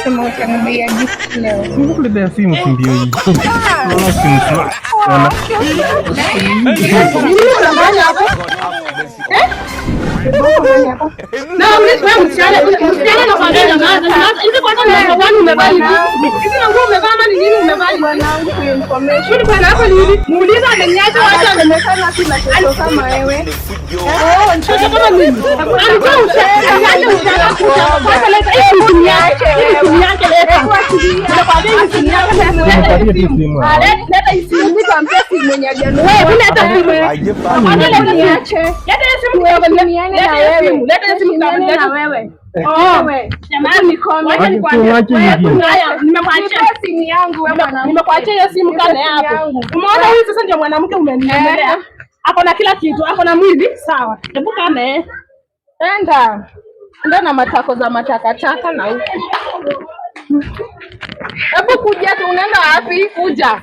Sema utaniambia gift leo. Nikuletea simu si ndio hii. Naona simu sana. Na wewe msichana na kwambia hizi kwa nini wani umevaa hivi? Hizi nguo umevaa ama nini umevaa mwanangu information. Kwa nini nini? Muuliza ameniacha wacha amekana kila kitu kama wewe. Mtoto kama mimi. Alikuwa ushaka kwa leta hii simu yake. Hii simu yake leta. Nakwambia hii simu yake leta hii simu nikwambia simu mwenye jana. Wewe leta simu. Leta niache. Leta simu wewe niane na wewe. Leta simu kama na wewe. Wewe. Jamani wacha nikwambie. Nimekuachia simu yangu wewe bwana. Nimekuachia hiyo simu kana hapo. Umeona huyu sasa ndio mwanamke umenielea. Hapo na kila kitu, hapo na mwili, sawa. Hebu kane. Enda na matako za matakataka na huko. Hebu kuja tu unaenda wapi? Kuja.